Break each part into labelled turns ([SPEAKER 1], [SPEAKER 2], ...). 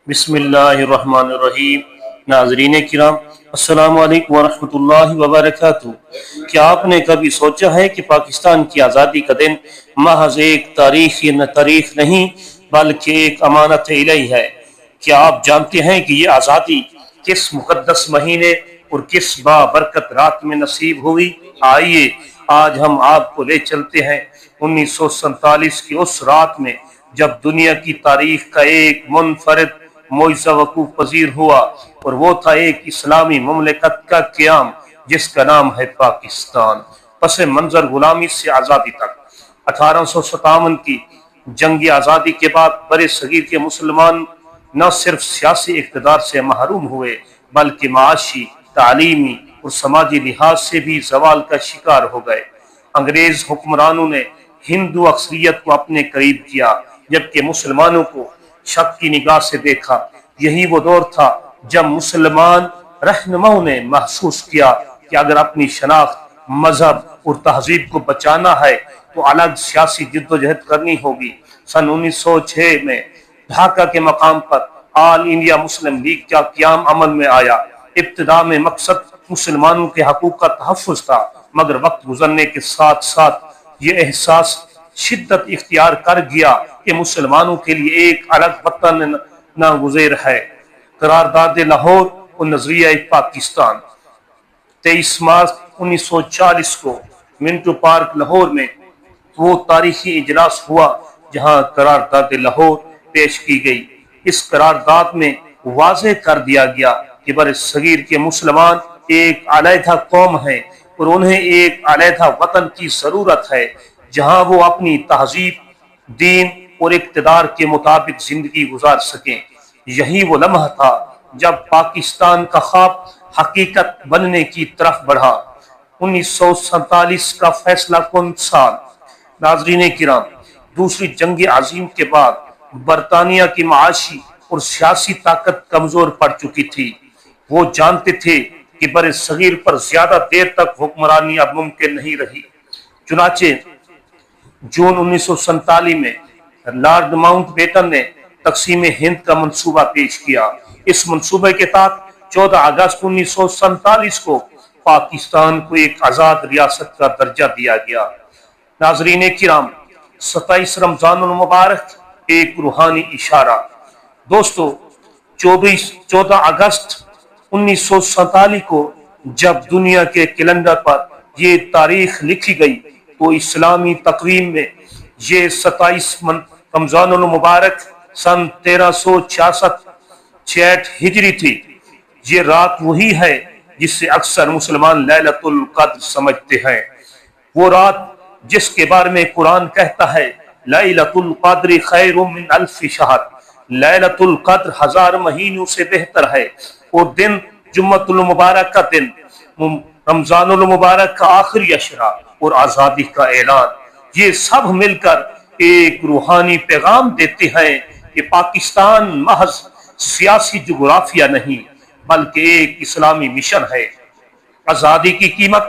[SPEAKER 1] بسم اللہ الرحمن الرحیم۔ ناظرین کرام، السلام علیکم ورحمۃ اللہ وبرکاتہ۔ کیا آپ نے کبھی سوچا ہے کہ پاکستان کی آزادی کا دن محض ایک تاریخ نہیں بلکہ ایک امانت الہی ہے؟ کیا آپ جانتے ہیں کہ یہ آزادی کس مقدس مہینے اور کس بابرکت رات میں نصیب ہوئی؟ آئیے آج ہم آپ کو لے چلتے ہیں 1947 کی اس رات میں جب دنیا کی تاریخ کا ایک منفرد معجزہ وقوع پذیر ہوا، اور وہ تھا ایک اسلامی مملکت کا قیام جس کا نام ہے پاکستان۔ پس منظر غلامی سے آزادی تک 1857 کی جنگ آزادی کے بعد برِ صغیر کے مسلمان نہ صرف سیاسی اقتدار سے محروم ہوئے بلکہ معاشی، تعلیمی اور سماجی لحاظ سے بھی زوال کا شکار ہو گئے۔ انگریز حکمرانوں نے ہندو اکثریت کو اپنے قریب کیا جبکہ مسلمانوں کو شک کی نگاہ سے دیکھا۔ یہی وہ دور تھا جب مسلمان رہنماؤں نے محسوس کیا کہ اگر اپنی شناخت، مذہب اور تہذیب کو بچانا ہے تو الگ سیاسی جدوجہد کرنی ہوگی۔ سن 1906 میں ڈھاکہ کے مقام پر آل انڈیا مسلم لیگ کا قیام عمل میں آیا۔ ابتدا میں مقصد مسلمانوں کے حقوق کا تحفظ تھا، مگر وقت گزرنے کے ساتھ ساتھ یہ احساس شدت اختیار کر گیا کہ مسلمانوں کے لیے ایک الگ وطن ناگزیر ہے۔ قرارداد لاہور اور نظریہ پاکستان 23 مارچ 1940 کو منٹو پارک لاہور میں وہ تاریخی اجلاس ہوا جہاں قرارداد لاہور پیش کی گئی۔ اس قرارداد میں واضح کر دیا گیا کہ بر صغیر کے مسلمان ایک علیحدہ قوم ہیں اور انہیں ایک علیحدہ وطن کی ضرورت ہے جہاں وہ اپنی تہذیب، دین اور اقتدار کے مطابق زندگی گزار سکیں۔ یہی وہ لمحہ تھا جب پاکستان کا خواب حقیقت بننے کی طرف بڑھا۔ 1947 کا فیصلہ کن سال۔ ناظرین کرام، دوسری جنگ عظیم کے بعد برطانیہ کی معاشی اور سیاسی طاقت کمزور پڑ چکی تھی۔ وہ جانتے تھے کہ بر صغیر پر زیادہ دیر تک حکمرانی اب ممکن نہیں رہی۔ چنانچہ جون 1947 میں لارڈ ماؤنٹ بیٹن نے تقسیم ہند کا منصوبہ پیش کیا۔ اس منصوبے کے تحت 14 اگست 1947 کو پاکستان کو ایک آزاد ریاست کا درجہ دیا گیا۔ ناظرین کرام، 27 رمضان المبارک ایک روحانی اشارہ۔ دوستو، 14 اگست 1947 کو جب دنیا کے کیلنڈر پر یہ تاریخ لکھی گئی تو اسلامی تقویم میں یہ 27 رمضان المبارک سن 1366 ہجری تھی۔ یہ رات وہی ہے جسے اکثر مسلمان لیلۃ القدر سمجھتے ہیں، وہ رات جس کے بارے میں قرآن کہتا ہے لیلۃ القدر خیر من الف شہر، لیلۃ القدر 1000 مہینوں سے بہتر ہے۔ اور دن جمعۃ المبارک کا دن، رمضان المبارک کا آخری عشرہ اور آزادی کا اعلان، یہ سب مل کر ایک روحانی پیغام دیتے ہیں کہ پاکستان محض سیاسی جغرافیہ نہیں بلکہ ایک اسلامی مشن ہے۔ آزادی کی قیمت،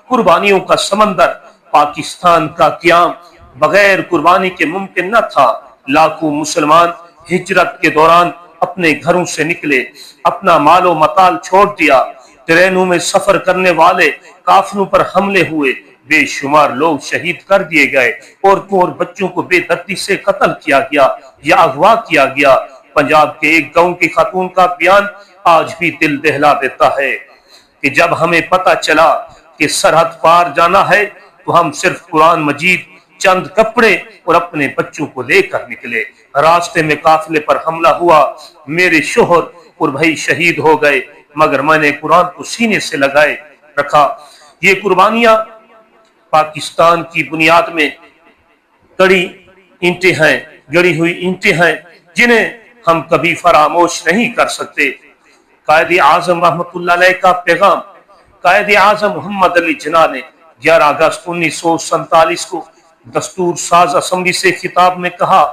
[SPEAKER 1] قربانیوں کا سمندر۔ پاکستان کا قیام بغیر قربانی کے ممکن نہ تھا۔ لاکھوں مسلمان ہجرت کے دوران اپنے گھروں سے نکلے، اپنا مال و متاع چھوڑ دیا۔ ٹرینوں میں سفر کرنے والے کافلوں پر حملے ہوئے، بے شمار لوگ شہید کر دیے گئے، عورتوں اور بچوں کو بے دردی سے قتل کیا گیا یا اغوا کیا گیا۔ پنجاب کے ایک گاؤں کی خاتون کا بیان آج بھی دل دہلا دیتا ہے کہ جب ہمیں پتہ چلا کہ سرحد پار جانا ہے تو ہم صرف قرآن مجید، چند کپڑے اور اپنے بچوں کو لے کر نکلے۔ راستے میں قافلے پر حملہ ہوا، میرے شوہر اور بھائی شہید ہو گئے، مگر میں نے قرآن کو سینے سے لگائے رکھا۔ یہ قربانیاں پاکستان کی بنیاد میں گڑی ہوئی اینٹیں ہیں جنہیں ہم کبھی فراموش نہیں کر سکتے۔ قائد اعظم رحمۃ اللہ علیہ کا پیغام۔ قائد اعظم محمد علی جناح نے 11 اگست 1947 کو دستور ساز اسمبلی سے خطاب میں کہا،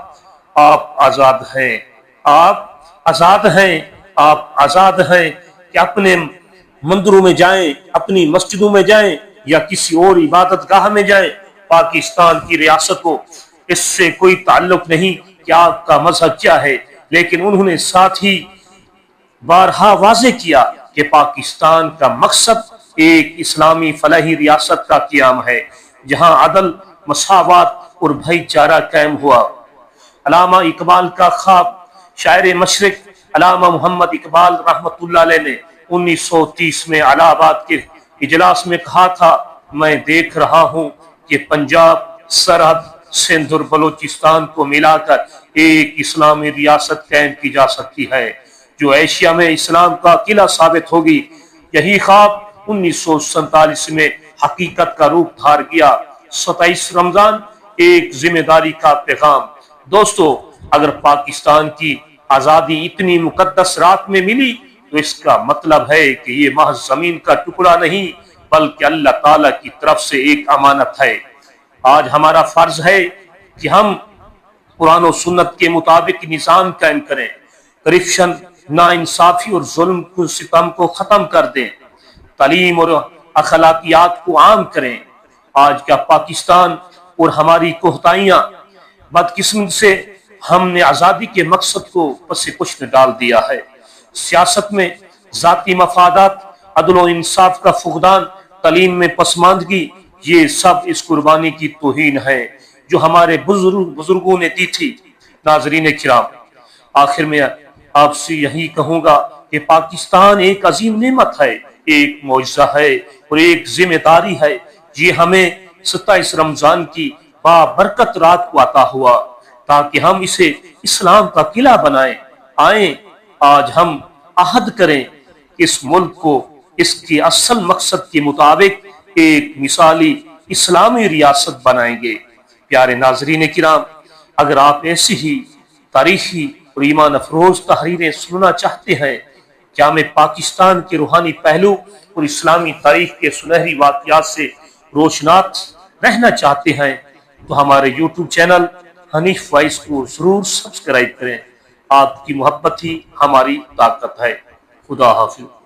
[SPEAKER 1] آپ آزاد ہیں، آپ آزاد ہیں، آپ آزاد ہیں کہ اپنے مندروں میں جائیں، اپنی مسجدوں میں جائیں یا کسی اور عبادت گاہ میں جائیں۔ پاکستان کی ریاست کو اس سے کوئی تعلق نہیں کہ آپ کا مذہب کیا ہے، لیکن انہوں نے ساتھ ہی بارہا واضح کیا کہ پاکستان کا مقصد ایک اسلامی فلاحی ریاست کا قیام ہے جہاں عدل، مساوات اور بھائی چارہ قائم ہوا۔ علامہ اقبال کا خواب، شاعر مشرق علامہ محمد اقبال رحمۃ اللہ علیہ نے 1930 میں الہ آباد کے اجلاس میں کہا تھا، میں دیکھ رہا ہوں کہ پنجاب سرحد سندھ اور بلوچستان کو ملا کر ایک اسلامی ریاست قائم کی جا سکتی ہے جو ایشیا میں اسلام کا قلعہ ثابت ہوگی۔ یہی خواب 1947 میں حقیقت کا روپ دھار گیا۔ 27 رمضان ایک ذمہ داری کا پیغام۔ دوستو، اگر پاکستان کی آزادی اتنی مقدس رات میں ملی تو اس کا مطلب ہے کہ یہ محض زمین کا ٹکڑا نہیں بلکہ اللہ تعالی کی طرف سے ایک امانت ہے۔ آج ہمارا فرض ہے کہ ہم قرآن و سنت کے مطابق نظام قائم کریں، کرپشن، ناانصافی اور ظلم کو ستم کو ختم کر دیں، تعلیم اور اخلاقیات کو عام کریں۔ آج کا پاکستان اور ہماری کوتاہیاں، بدقسمتی سے ہم نے آزادی کے مقصد کو پس پش میں ڈال دیا ہے۔ سیاست میں ذاتی مفادات، عدل و انصاف کا فقدان، تعلیم میں پسماندگی، یہ سب اس قربانی کی توہین ہے جو ہمارے بزرگوں نے دی تھی۔ ناظرین کرام، آخر میں آپ سے یہی کہوں گا کہ پاکستان ایک عظیم نعمت ہے، ایک معجزہ ہے اور ایک ذمہ داری ہے۔ یہ ہمیں 27 رمضان کی بابرکت رات کو عطا ہوا تاکہ ہم اسے اسلام کا قلعہ بنائیں۔ آئیں آج ہم عہد کریں کہ اس ملک کو اس کے اصل مقصد کے مطابق ایک مثالی اسلامی ریاست بنائیں گے۔ پیارے ناظرین کرام، اگر آپ ایسی ہی تاریخی اور ایمان افروز تحریریں سننا چاہتے ہیں، کیا میں پاکستان کے روحانی پہلو اور اسلامی تاریخ کے سنہری واقعات سے روشناس رہنا چاہتے ہیں تو ہمارے یوٹیوب چینل حنیف وائس کو ضرور سبسکرائب کریں۔ آپ کی محبت ہی ہماری طاقت ہے۔ خدا حافظ۔